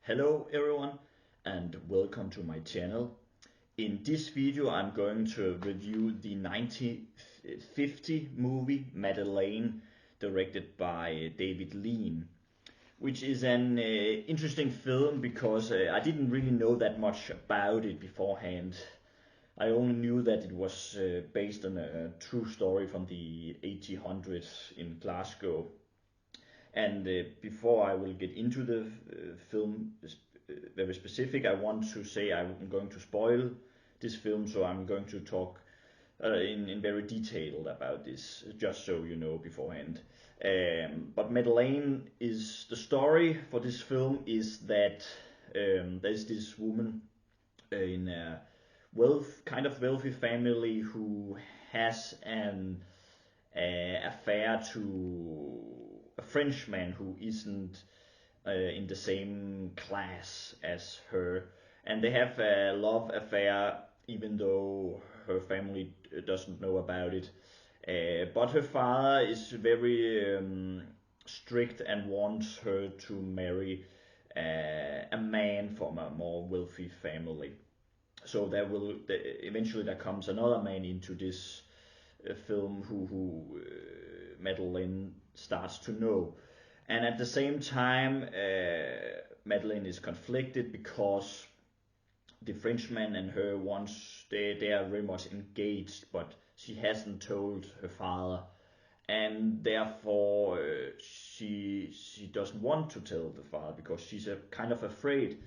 Hello everyone and welcome to my channel. In this video I'm going to review the 1950 movie Madeleine, directed by David Lean, which is an interesting film because I didn't really know that much about it beforehand. I only knew that it was based on a true story from the 1800s in Glasgow. And before I will get into the film very specific, I want to say I'm going to spoil this film, so I'm going to talk in very detailed about this, just so you know beforehand. But Madeleine is the story for this film is that there's this woman in a kind of wealthy family who has an affair to a Frenchman who isn't in the same class as her, and they have a love affair even though her family doesn't know about it. But her father is very strict and wants her to marry a man from a more wealthy family. So eventually there comes another man into this film who Madeleine starts to know. And at the same time, Madeleine is conflicted because the Frenchman and her they are very much engaged, but she hasn't told her father, and therefore she doesn't want to tell the father because she's kind of afraid.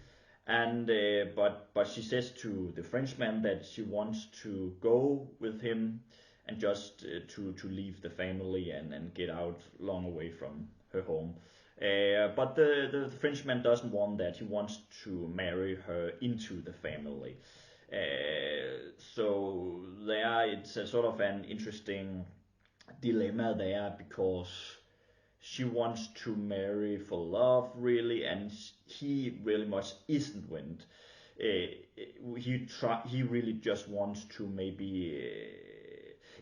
And but she says to the Frenchman that she wants to go with him and just to leave the family and get out long away from her home. But the Frenchman doesn't want that. He wants to marry her into the family. So there it's a sort of an interesting dilemma there, because she wants to marry for love really, and he really much isn't went. He really just wants to maybe.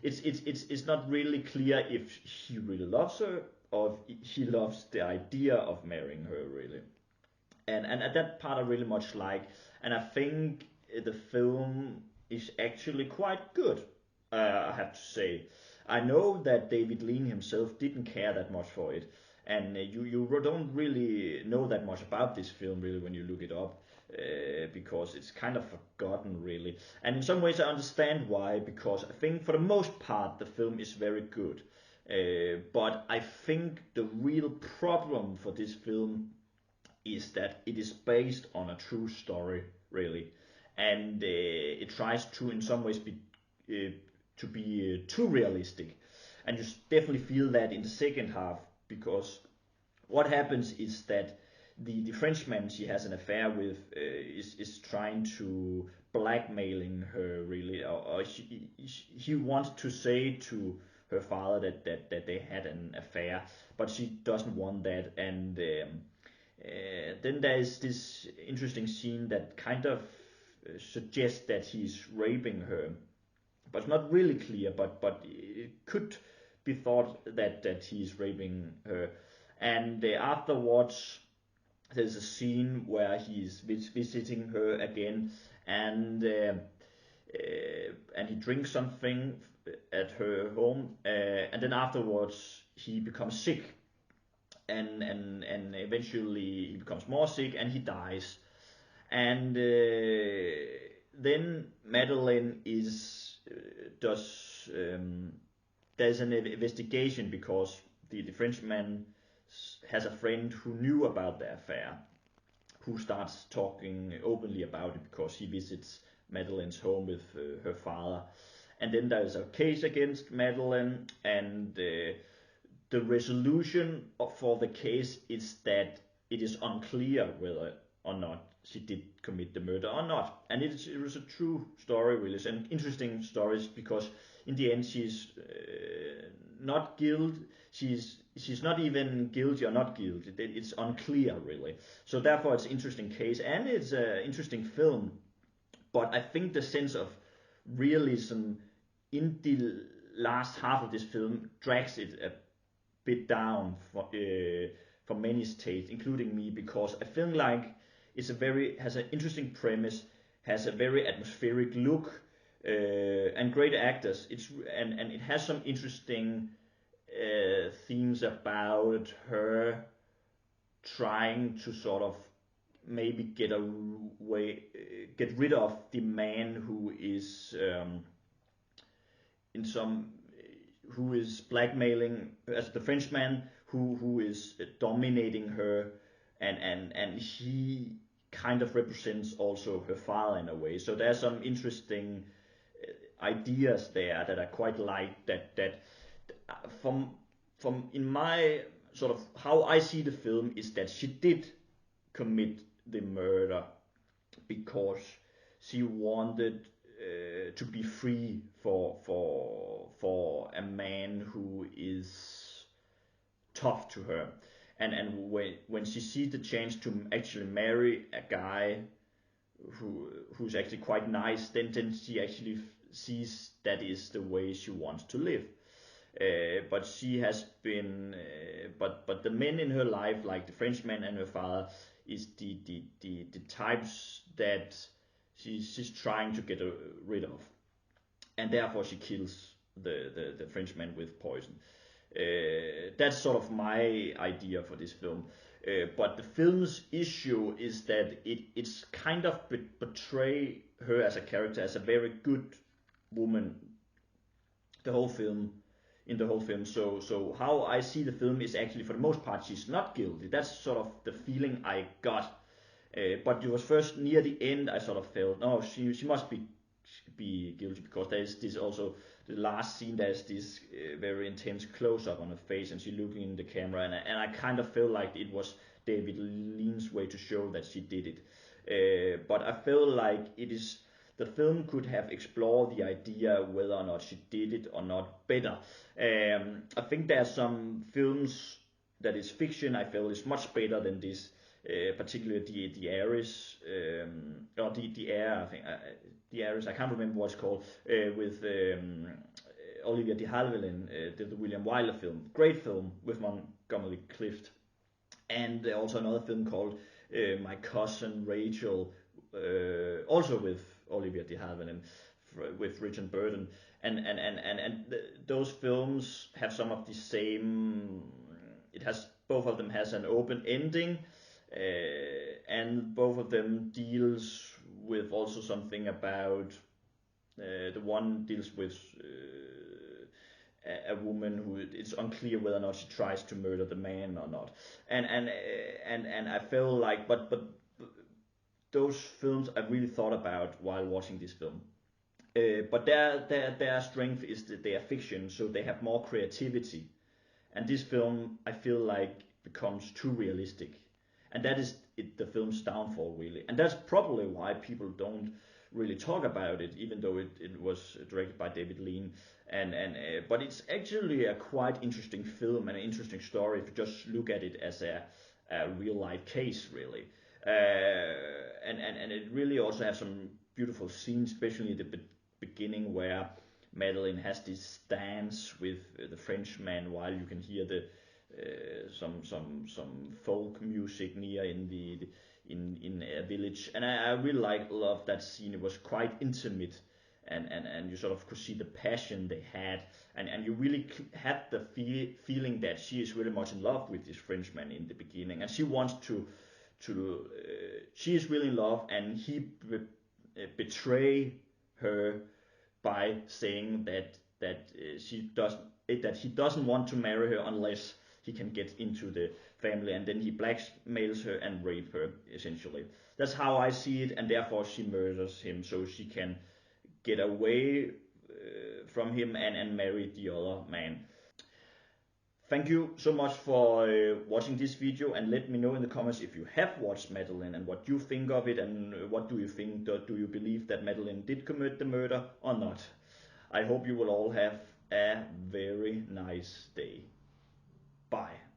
It's not really clear if he really loves her or if he loves the idea of marrying her really. And at that part I really much like, and I think the film is actually quite good. I have to say. I know that David Lean himself didn't care that much for it, and you don't really know that much about this film really when you look it up, because it's kind of forgotten really. And in some ways I understand why, because I think for the most part the film is very good. But I think the real problem for this film is that it is based on a true story really, and it tries to in some ways be too realistic, and you definitely feel that in the second half, because what happens is that the Frenchman she has an affair with is trying to blackmailing her really, or he wants to say to her father that they had an affair, but she doesn't want that. And then there is this interesting scene that kind of suggests that he's raping her, but it's not really clear, but it could be thought that he's raping her. And afterwards there's a scene where he's visiting her again, and he drinks something at her home, and then afterwards he becomes sick, and eventually he becomes more sick and he dies. And then Madeleine does there's an investigation, because the Frenchman has a friend who knew about the affair, who starts talking openly about it because he visits Madeleine's home with her father. And then there's a case against Madeleine, and the resolution for the case is that it is unclear whether or not she did commit the murder or not. And it was a true story really. It's an interesting story because in the end she's not guilty. She's not even guilty or not guilty. It's unclear really. So therefore it's an interesting case, and it's an interesting film. But I think the sense of realism in the last half of this film drags it a bit down for many states, including me, because I feel like has an interesting premise, has a very atmospheric look, and great actors. And it has some interesting themes about her trying to sort of maybe get rid of the man who is in some who is blackmailing as the Frenchman who is dominating her, and he kind of represents also her father in a way. So there's some interesting ideas there that I quite like. That from in my sort of how I see the film is that she did commit the murder because she wanted to be free for a man who is tough to her, and when she sees the chance to actually marry a guy who's actually quite nice, then she actually sees that is the way she wants to live. But she has been, but the men in her life, like the Frenchman and her father, is the types that she's trying to get rid of, and therefore she kills the Frenchman with poison. That's sort of my idea for this film. But the film's issue is that it's kind of portray her as a character as a very good woman the whole film in the whole film. So how I see the film is actually for the most part she's not guilty. That's sort of the feeling I got. But it was first near the end I sort of felt, no, she must be guilty, because there's this also the last scene, there's this very intense close up on her face and she looking in the camera, and I kind of felt like it was David Lean's way to show that she did it. But I feel like the film could have explored the idea whether or not she did it or not better. I think there are some films that is fiction I feel is much better than this, particularly the Ares, or the Air, I think, the Ares, I can't remember what it's called, with Olivia de Havilland, the William Wyler film. Great film with Montgomery Clift. And also another film called My Cousin Rachel, also with Olivia de Havilland, with Richard Burton, and those films have some of the same. Both of them has an open ending, and both of them deals with also something about. The one deals with a woman who it's unclear whether or not she tries to murder the man or not, and I feel like, but those films I really thought about while watching this film. But their strength is that they are fiction, so they have more creativity. And this film, I feel like, becomes too realistic, and that is the film's downfall, really. And that's probably why people don't really talk about it, even though it was directed by David Lean. But it's actually a quite interesting film and an interesting story if you just look at it as a real life case, really. And it really also has some beautiful scenes, especially the beginning where Madeleine has this dance with the Frenchman while you can hear the some folk music near in a village, and I really love that scene. It was quite intimate, and you sort of could see the passion they had, and you really had the feeling that she is really much in love with this Frenchman in the beginning, and she wants to she is really in love, and he betray her by saying that he doesn't want to marry her unless he can get into the family, and then he blackmails her and rape her, essentially. That's how I see it, and therefore she murders him so she can get away from him and marry the other man. Thank you so much for watching this video, and let me know in the comments if you have watched Madeleine and what you think of it, and what do you think. Do you believe that Madeleine did commit the murder or not? I hope you will all have a very nice day. Bye.